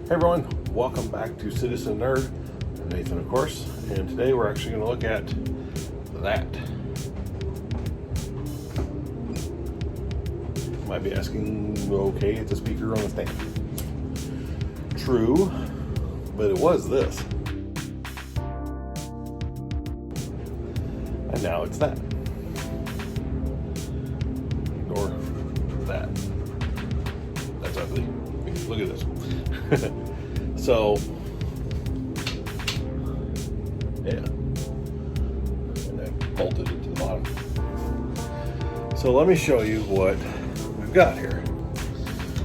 Hey everyone, welcome back to Citizen Nerd. I'm Nathan, of course, and today we're actually going to look at that. You might be asking, okay, it's a speaker on a stand. True, but it was this. And now it's that. Or that. That's ugly. Look at this. So, yeah. And I bolted it to the bottom. So let me show you what we've got here.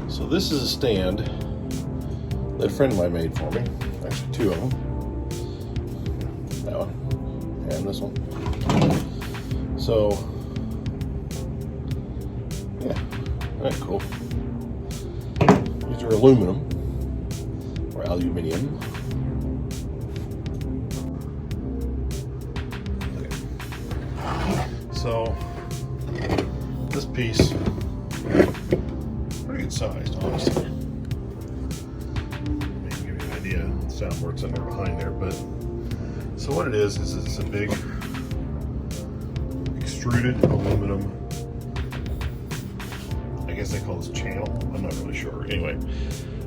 So this is a stand that a friend of mine made for me. Actually, two of them. That one and this one. So, yeah, that's cool. These are aluminum or aluminium. Okay. So this piece, pretty good sized, honestly. Maybe give you an idea of the soundboard's in there behind there, but so what it is it's a big extruded aluminum. I guess they call this channel. I'm not really sure. Anyway,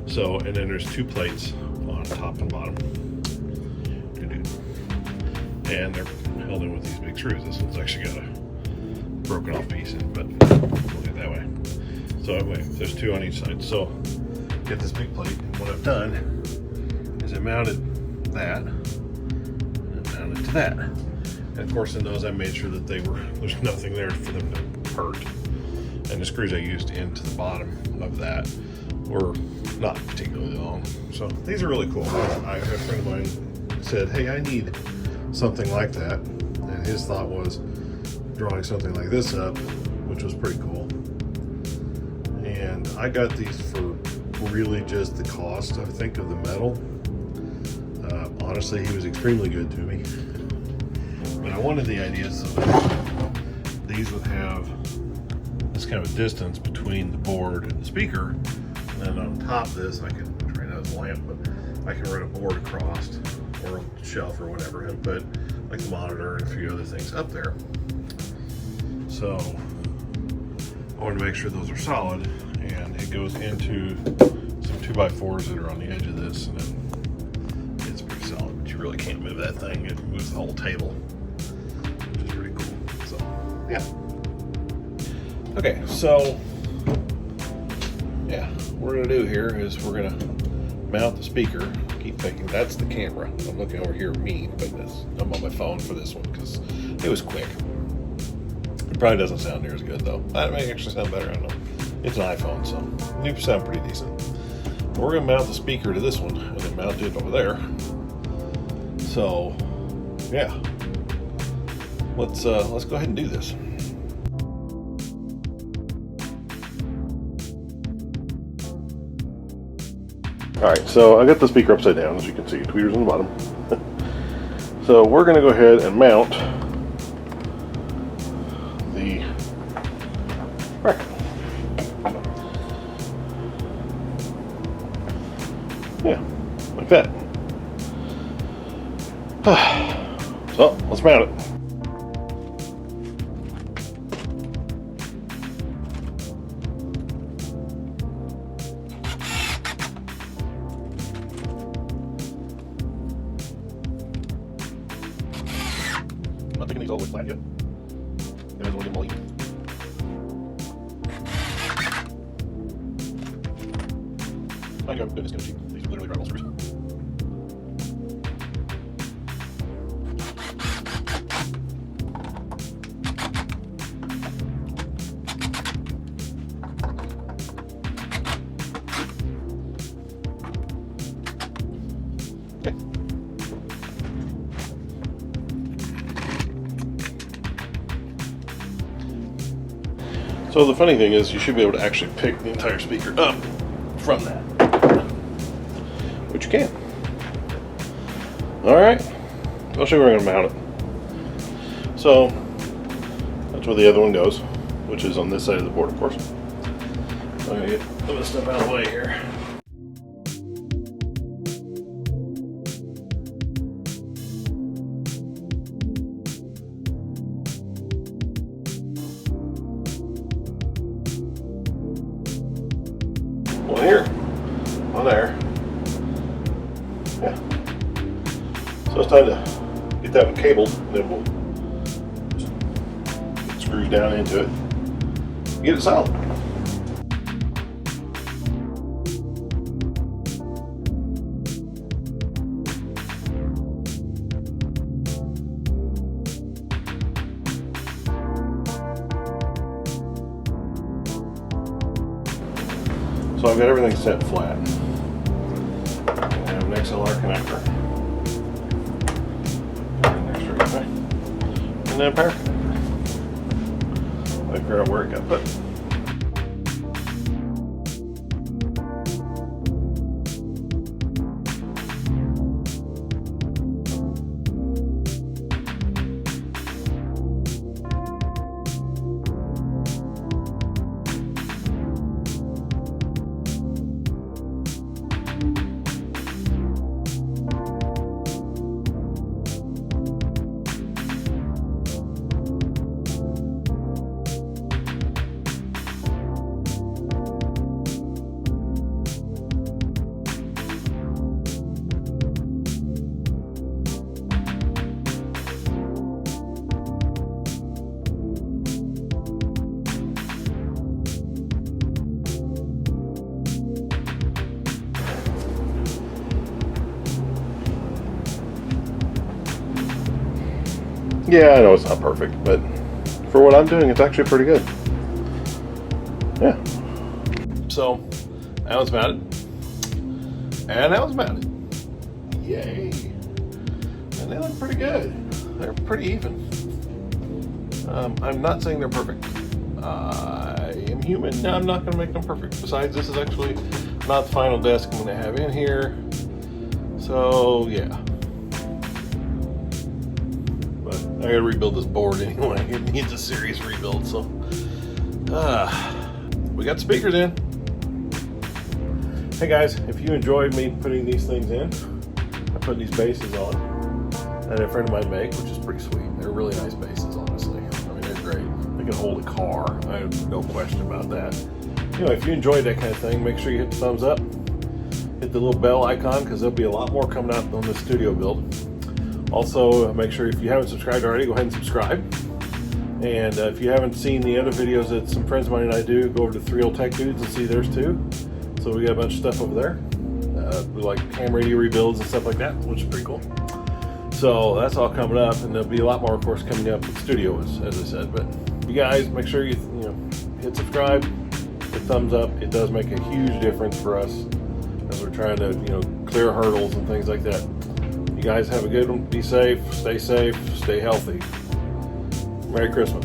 so and then there's two plates on top and bottom, and they're held in with these big screws. This one's actually got a broken off piece in it, but we'll do it that way. So anyway, there's two on each side. So get this big plate, and what I've done is I mounted that and mounted to that. And of course, in those I made sure that there's nothing there for them to hurt. And the screws I used into the bottom of that were not particularly long. So these are really cool. A friend of mine said, hey, I need something like that. And his thought was drawing something like this up, which was pretty cool. And I got these for really just the cost, I think, of the metal. Honestly, he was extremely good to me. But I wanted the idea so that these would have this kind of a distance between the board and the speaker, and then on top of this I can, right now it's a lamp, but I can run a board across or a shelf or whatever and put like the monitor and a few other things up there. So I wanted to make sure those are solid, and it goes into some 2x4s that are on the edge of this, and then it's pretty solid, but you really can't move that thing. It moves the whole table, which is pretty cool. So yeah. Okay, so yeah, what we're gonna do here is we're gonna mount the speaker. Keep thinking that's the camera. I'm looking over here at me, but I'm on my phone for this one because it was quick. It probably doesn't sound near as good though. That may actually sound better. I don't know. It's an iPhone, so it do sound pretty decent. But we're gonna mount the speaker to this one and then mount it over there. So yeah, let's go ahead and do this. Alright, so I got the speaker upside down, as you can see, tweeters on the bottom. So we're going to go ahead and mount the bracket. Yeah, like that. So, let's mount it. I'm not picking these all the way flat yet. You guys want to get them all even. I know, goodness, gonna cheap. These are literally drywall screws. Okay. So the funny thing is you should be able to actually pick the entire speaker up from that, which you can. Alright, I'll show you where I'm going to mount it. So that's where the other one goes, which is on this side of the board, of course. I'm going to get some of this stuff out of the way here. on there. Yeah. So it's time to get that one cabled, and then we'll just get screws down into it, get it solid. So I've got everything set flat. I have an XLR connector, and then a power connector. I figure out where it got put. Yeah, I know it's not perfect, but for what I'm doing, it's actually pretty good. Yeah. So, that was mounted. And that was mounted. Yay. And they look pretty good. They're pretty even. I'm not saying they're perfect. I am human. No, I'm not going to make them perfect. Besides, this is actually not the final desk I'm going to have in here. So, yeah. I gotta rebuild this board anyway. It needs a serious rebuild, so we got speakers in. Hey guys, if you enjoyed me putting these things in, I put these bases on that a friend of mine made, which is pretty sweet. They're really nice bases, honestly. I mean, they're great. They can hold a car. I have no question about that. Anyway, if you enjoyed that kind of thing, make sure you hit the thumbs up, hit the little bell icon, because there'll be a lot more coming out on the studio build. Also, make sure if you haven't subscribed already, go ahead and subscribe. And if you haven't seen the other videos that some friends of mine and I do, go over to 3 Old Tech Dudes and see theirs too. So we got a bunch of stuff over there. We like ham radio rebuilds and stuff like that, which is pretty cool. So that's all coming up, and there'll be a lot more, of course, coming up with the studio, as I said. But you guys, make sure you hit subscribe, hit thumbs up. It does make a huge difference for us as we're trying to clear hurdles and things like that. You guys have a good one. Be safe, stay healthy. Merry Christmas.